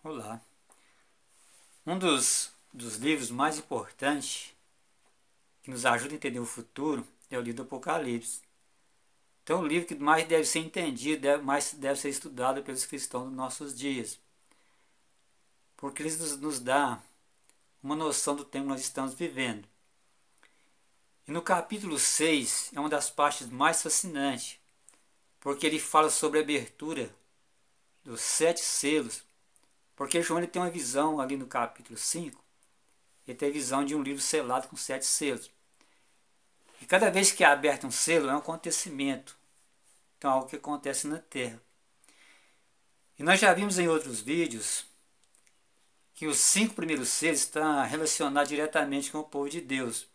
Olá. Um dos livros mais importantes que nos ajuda a entender o futuro é o livro do Apocalipse. Então, é o livro que mais deve ser entendido, mais deve ser estudado pelos cristãos dos nossos dias. Porque ele nos dá uma noção do tempo que nós estamos vivendo. E no capítulo 6 é uma das partes mais fascinantes, porque ele fala sobre a abertura dos 7 selos. Porque João ele tem uma visão ali no capítulo 5, ele tem a visão de um livro selado com 7 selos. E cada vez que é aberto um selo é um acontecimento, então algo que acontece na Terra. E nós já vimos em outros vídeos que os 5 primeiros selos estão relacionados diretamente com o povo de Deus.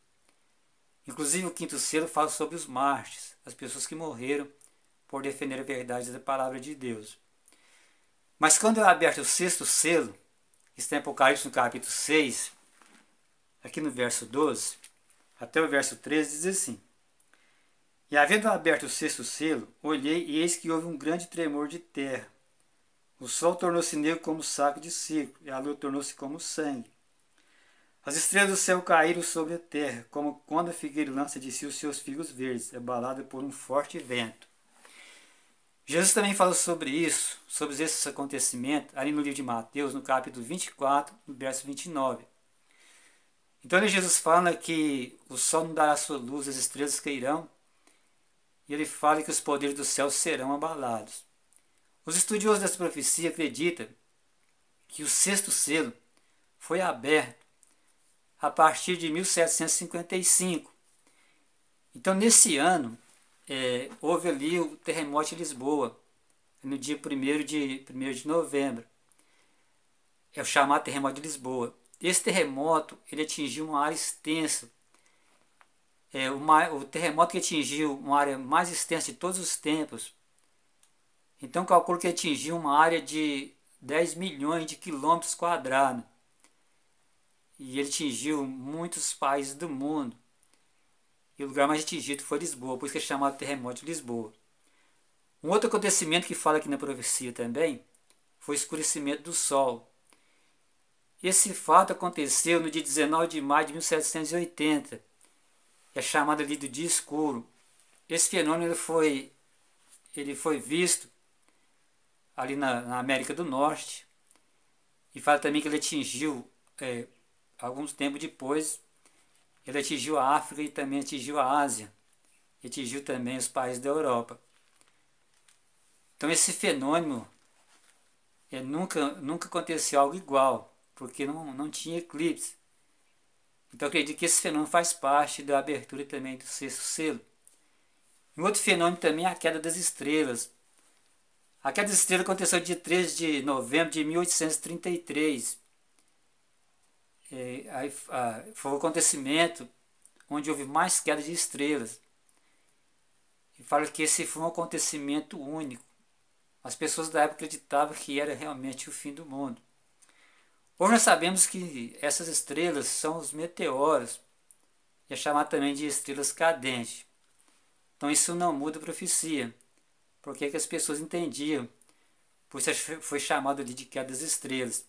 Inclusive o 5º selo fala sobre os mártires, as pessoas que morreram por defender a verdade da palavra de Deus. Mas quando é aberto o 6º selo, que está em Apocalipse no capítulo 6, aqui no verso 12, até o verso 13, diz assim: E havendo aberto o 6º selo, olhei e eis que houve um grande tremor de terra. O sol tornou-se negro como saco de circo, e a lua tornou-se como sangue. As estrelas do céu caíram sobre a terra, como quando a figueira lança de si os seus figos verdes, abalada por um forte vento. Jesus também fala sobre isso, sobre esses acontecimentos, ali no livro de Mateus, no capítulo 24, no verso 29. Então Jesus fala que o sol não dará sua luz, as estrelas cairão, e ele fala que os poderes do céu serão abalados. Os estudiosos dessa profecia acreditam que o 6º selo foi aberto a partir de 1755. Então nesse ano, houve ali o terremoto de Lisboa, no dia 1º de novembro. É o chamado terremoto de Lisboa. Esse terremoto ele atingiu uma área extensa. O terremoto que atingiu uma área mais extensa de todos os tempos. Então calculo que atingiu uma área de 10 milhões de quilômetros quadrados. E ele atingiu muitos países do mundo. E o lugar mais atingido foi Lisboa, por isso que é chamado terremoto de Lisboa. Um outro acontecimento que fala aqui na profecia também foi o escurecimento do sol. Esse fato aconteceu no dia 19 de maio de 1780. É chamado ali do dia escuro. Esse fenômeno ele foi visto ali na América do Norte. E fala também que ele atingiu, alguns tempos depois, ele atingiu a África e também atingiu a Ásia. E atingiu também os países da Europa. Então esse fenômeno nunca aconteceu algo igual, porque não tinha eclipse. Então eu acredito que esse fenômeno faz parte da abertura também do 6º selo. Um outro fenômeno também é a queda das estrelas. A queda das estrelas aconteceu no dia 13 de novembro de 1833. Foi um acontecimento onde houve mais queda de estrelas. E fala que esse foi um acontecimento único. As pessoas da época acreditavam que era realmente o fim do mundo. Hoje nós sabemos que essas estrelas são os meteoros, e é chamado também de estrelas cadentes. Então isso não muda a profecia, porque é que as pessoas entendiam, por isso foi chamado ali de queda das estrelas.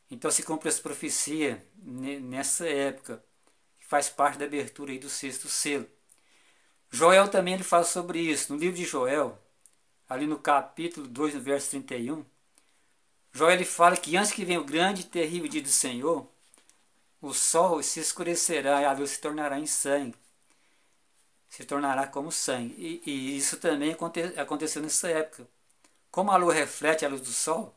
Então se cumpre essa profecia nessa época, que faz parte da abertura aí do 6º selo. Joel também ele fala sobre isso, no livro de Joel, ali no capítulo 2, no verso 31, Joel ele fala que antes que venha o grande e terrível dia do Senhor, o sol se escurecerá e a luz se tornará em sangue. Se tornará como sangue. E isso também aconteceu nessa época. Como a lua reflete a luz do sol,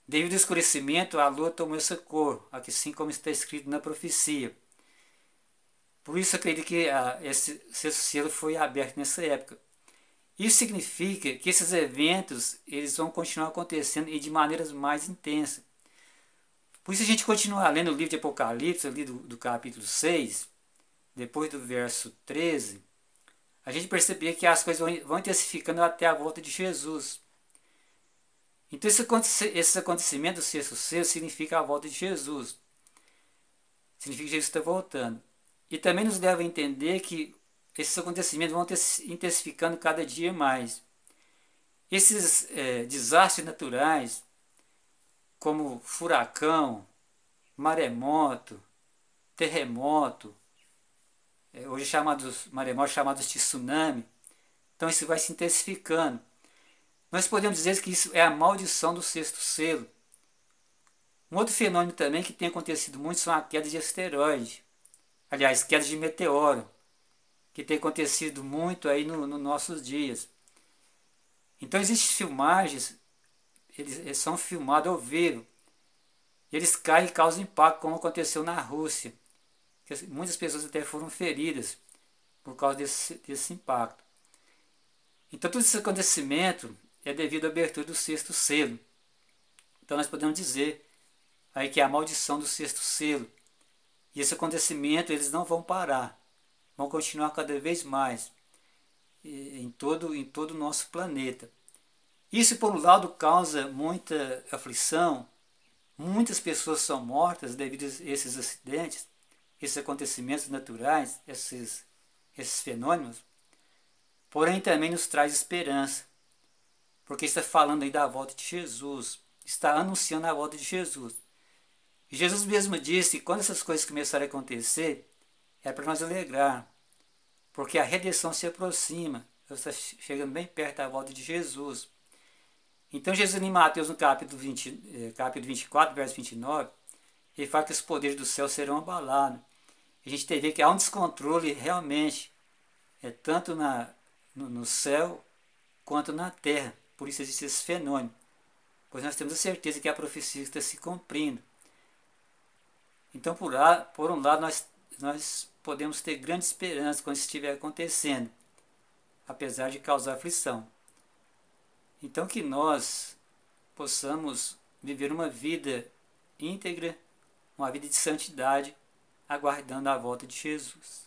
devido ao escurecimento, a lua tomou essa cor, assim como está escrito na profecia. Por isso eu acredito que esse 6º selo foi aberto nessa época. Isso significa que esses eventos eles vão continuar acontecendo e de maneiras mais intensas. Por isso a gente continua lendo o livro de Apocalipse, ali do capítulo 6, depois do verso 13, a gente percebe que as coisas vão intensificando até a volta de Jesus. Então esse acontecimento do 6º selo significa a volta de Jesus. Significa que Jesus está voltando. E também nos leva a entender que esses acontecimentos vão intensificando cada dia mais. Esses desastres naturais como furacão, maremoto, terremoto, hoje maremotos chamados de tsunami. Então isso vai se intensificando. Nós podemos dizer que isso é a maldição do sexto selo. Um outro fenômeno também que tem acontecido muito são as quedas de asteroide. Aliás, quedas de meteoro, que tem acontecido muito aí nos nossos dias. Então existem filmagens, eles são filmados ao vivo. Eles caem e causam impacto, como aconteceu na Rússia. Muitas pessoas até foram feridas por causa desse impacto. Então todo esse acontecimento é devido à abertura do sexto selo. Então nós podemos dizer aí que é a maldição do sexto selo. E esse acontecimento eles não vão parar. Vão continuar cada vez mais em todo o nosso planeta. Isso, por um lado, causa muita aflição. Muitas pessoas são mortas devido a esses acidentes, esses acontecimentos naturais, esses fenômenos. Porém, também nos traz esperança, porque está falando aí da volta de Jesus, está anunciando a volta de Jesus. E Jesus mesmo disse que quando essas coisas começarem a acontecer, é para nós alegrar, porque a redenção se aproxima, está chegando bem perto da volta de Jesus. Então Jesus em Mateus no capítulo 24, verso 29, ele fala que os poderes do céu serão abalados. A gente tem que ver que há um descontrole realmente, tanto no céu quanto na terra. Por isso existe esse fenômeno. Pois nós temos a certeza que a profecia está se cumprindo. Então por um lado nós podemos ter grande esperança quando isso estiver acontecendo, apesar de causar aflição. Então que nós possamos viver uma vida íntegra, uma vida de santidade, aguardando a volta de Jesus.